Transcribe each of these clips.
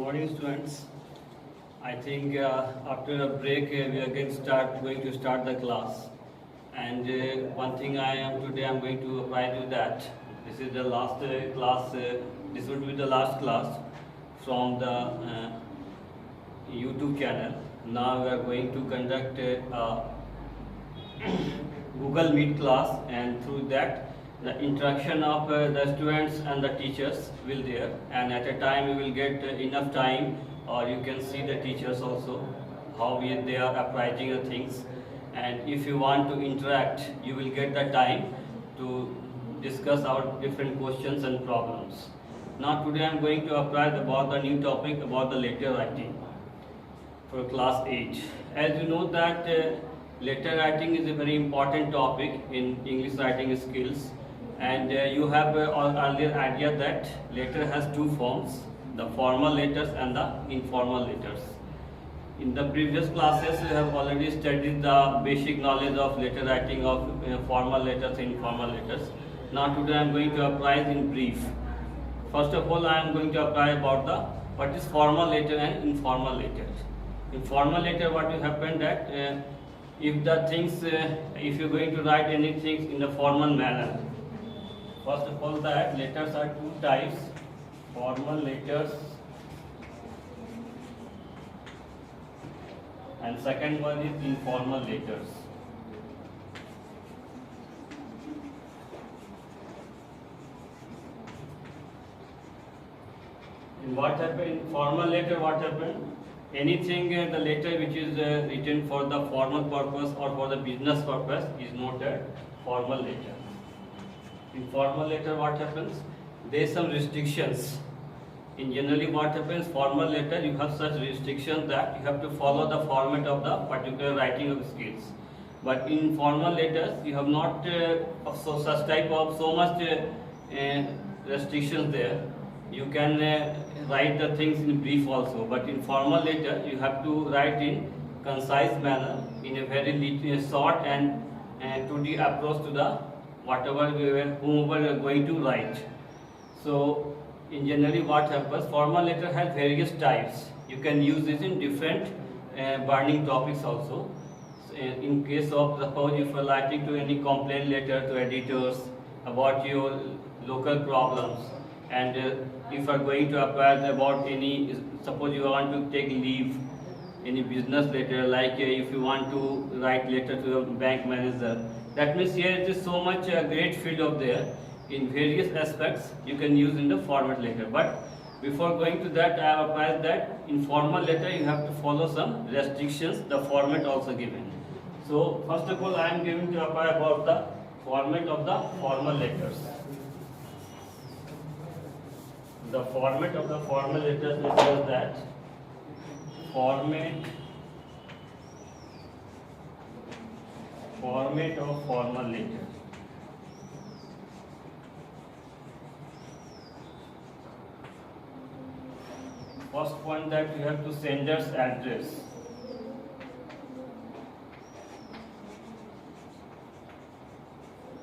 morning, students. I think after a break we are going to start the class. And one thing today I'm going to apply to that. This is the last class. This would be the last class from the YouTube channel. Now we are going to conduct a Google Meet class, and through that the interaction of the students and the teachers will there, and at a time you will get enough time, or you can see the teachers also how they are approaching the things, and if you want to interact you will get the time to discuss our different questions and problems. Now today I am going to apply about the new topic about the letter writing for class 8. As you know that letter writing is a very important topic in English writing skills, and you have earlier idea that letter has two forms, the formal letters and the informal letters. In the previous classes we have already studied the basic knowledge of letter writing of formal letters and informal letters. Now today I am going to apply it in brief. First of all, I am going to apply about what is formal letter and informal letter. In formal letter, what will happen that if the things, if you are going to write anything in the formal manner, first of all, that letters are two types: formal letters, and second one is informal letters. In what happened in formal letter, what happened? Anything the letter which is written for the formal purpose or for the business purpose is not a formal letter. In formal letter, what happens? There is some restrictions. In generally, what happens? Formal letter, you have such restrictions that you have to follow the format of the particular writing of skills. But in formal letters, you have not such type of so much restrictions there. You can write the things in brief also, but in formal letter you have to write in concise manner, in a very short and to the approach to the whomever you are going to write. So in generally what happens, formal letter has various types. You can use this in different burning topics also. So, in case of suppose if you are writing to any complaint letter to editors about your local problems, and if you are going to apply about any, suppose you want to take leave, any business letter, like if you want to write letter to a bank manager, that means here it is so much a great field of there. In various aspects you can use in the formal letter. But before going to that, I have applied that in formal letter you have to follow some restrictions, the format also given. So first of all, I am going to apply about the format of the formal letters. The format of the formal letters is that format of formal letter. First point, that you have to sender's address.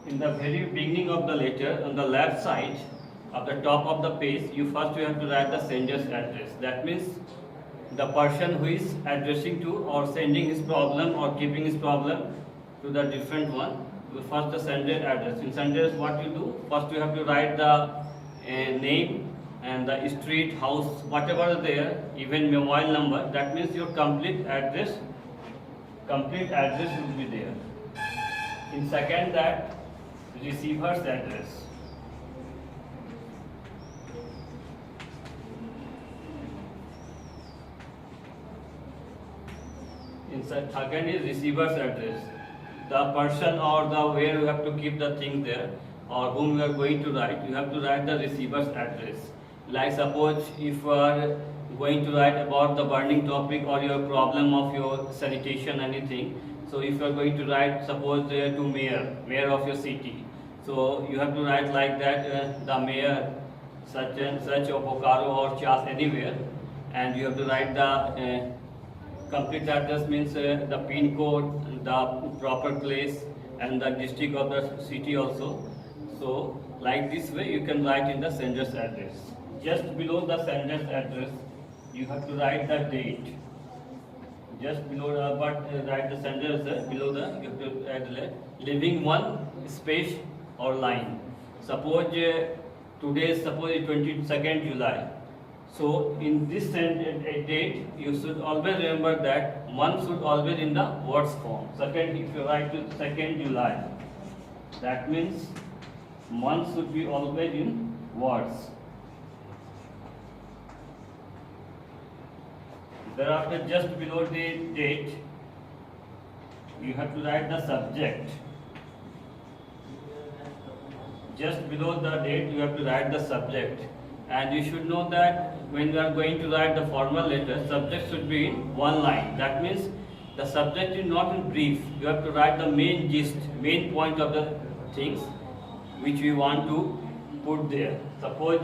In the very beginning of the letter, on the left side of the top of the page, you have to write the sender's address. That means the person who is addressing to or sending his problem or keeping his problem to the different one. First the sender address. In sender, what you do? First you have to write the name and the street, house, whatever is there, even mobile number. That means your complete address will be there. In second, that receiver's address. Again is receiver's address. The person or the where you have to keep the thing there, or whom you are going to write, you have to write the receiver's address. Like suppose if you are going to write about the burning topic or your problem of your sanitation, anything. So if you are going to write, suppose to mayor of your city. So you have to write like that, the mayor such and such of Bokaro or Chas, anywhere, and you have to write the complete address, means the pin code, the proper place, and the district of the city also. So like this way you can write in the sender's address. Just below the sender's address you have to write the date. Just below the, write the sentence below the, you have to add leaving one space or line. Suppose today is suppose 22nd July. So in this date, you should always remember that month should always in the words form. Second, if you write to 2nd July, that means month should be always in words. Thereafter, just below the date, you have to write the subject. Just below the date, you have to write the subject. And you should know that when you are going to write the formal letter, subject should be in one line. That means the subject is not in brief. You have to write the main gist, main point of the things which we want to put there. Suppose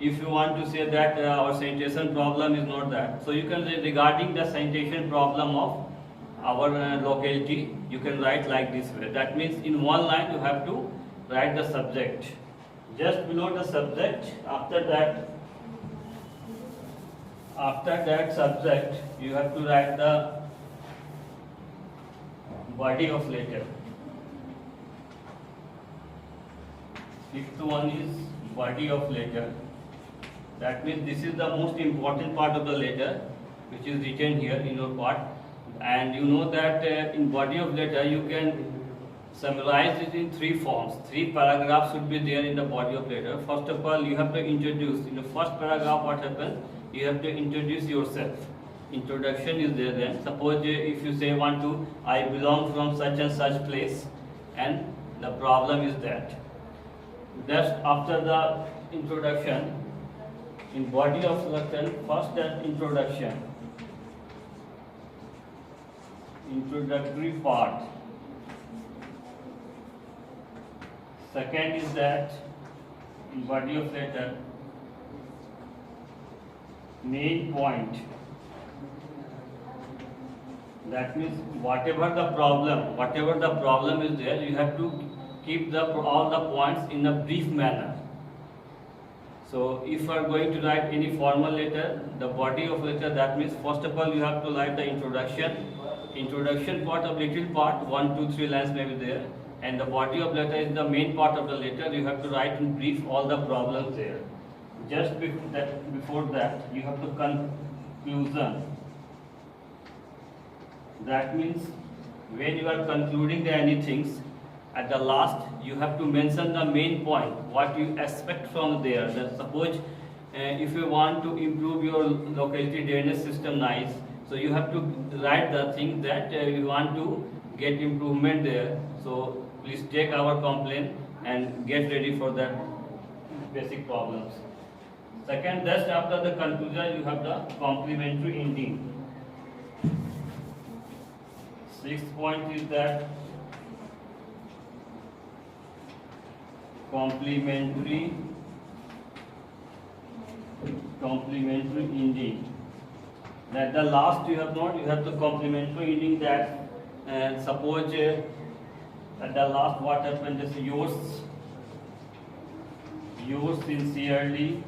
if you want to say that our sanitation problem is not that, so you can say regarding the sanitation problem of our locality, you can write like this way. That means in one line you have to write the subject. Just below the subject, after that subject, you have to write the body of letter. Fifth one is body of letter. That means this is the most important part of the letter, which is written here in your part. And you know that in body of letter you can summarize it in three forms. Three paragraphs should be there in the body of letter. First of all, you have to introduce. In the first paragraph, what happens? You have to introduce yourself. Introduction is there then. Suppose if you say I belong from such and such place, and the problem is that. Just after the introduction, in body of letter, first that introduction, introductory part. Second is that in body of letter, main point. That means whatever the problem is there, you have to keep all the points in a brief manner. So if you are going to write any formal letter, the body of letter, that means first of all you have to write the introduction part of little part, 1, 2, 3 lines may be there, and the body of letter is the main part of the letter. You have to write in brief all the problems there. Just before that you have to conclusion. That means when you are concluding anything, at the last you have to mention the main point, what you expect from there. That suppose if you want to improve your locality drainage system nice, so you have to write the thing that you want to get improvement there. So please take our complaint and get ready for that basic problems. Second, just after the conclusion you have the complementary ending. Sixth point is that complementary ending. That the last you have the complementary ending, that suppose at the last what happens is yours sincerely,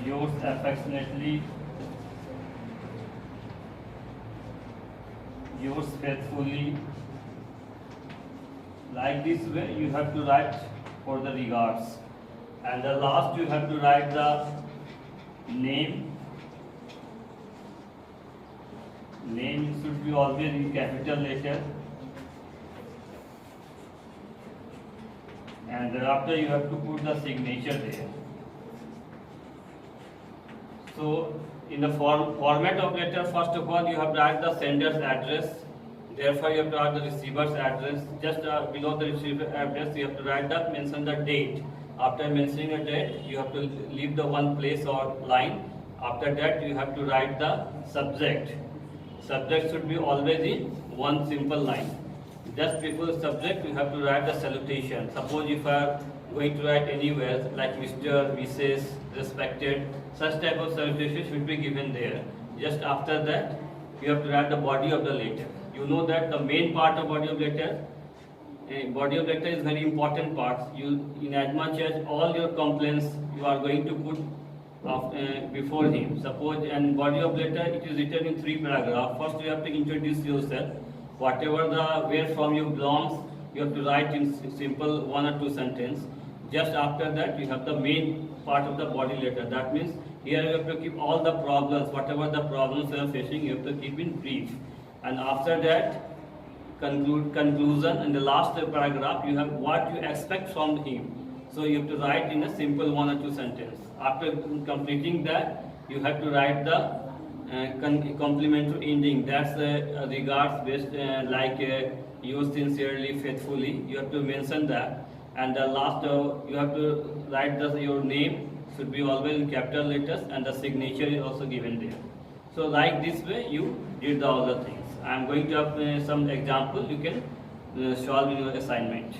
yours affectionately, yours faithfully. Like this way you have to write for the regards. And the last you have to write the name. Name should be always in capital letter. And thereafter you have to put the signature there. So in the format of letter, first of all you have to write the sender's address. Therefore you have to write the receiver's address. Just below the receiver address you have to mention the date. After mentioning a date, you have to leave the one place or line. After that you have to write the subject. Subject should be always in one simple line. Just before the subject you have to write the salutation. Suppose if I are going to write anywhere like Mr., Mrs., respected, such type of salutation should be given there. Just after that you have to write the body of the letter. You know that the main part of body of letter body of letter is very important part. You, in as much as all your complaints you are going to put before him. Suppose in body of letter it is written in 3 paragraphs. First you have to introduce yourself. Whatever the where from you belongs, you have to write in simple 1 or 2 sentences. Just after that you have the main part of the body letter. That means here you have to keep all the problems, whatever the problems you are facing, you have to keep in brief. And after that, conclusion, and the last paragraph you have what you expect from him. So you have to write in a simple 1 or 2 sentences. After completing that, you have to write the complimentary ending. That's regards based yours sincerely, faithfully. You have to mention that. And the last you have to write your name should be always in capital letters, and the signature is also given there. So like this way you did all the things. I am going to have some example you can solve in your assignment.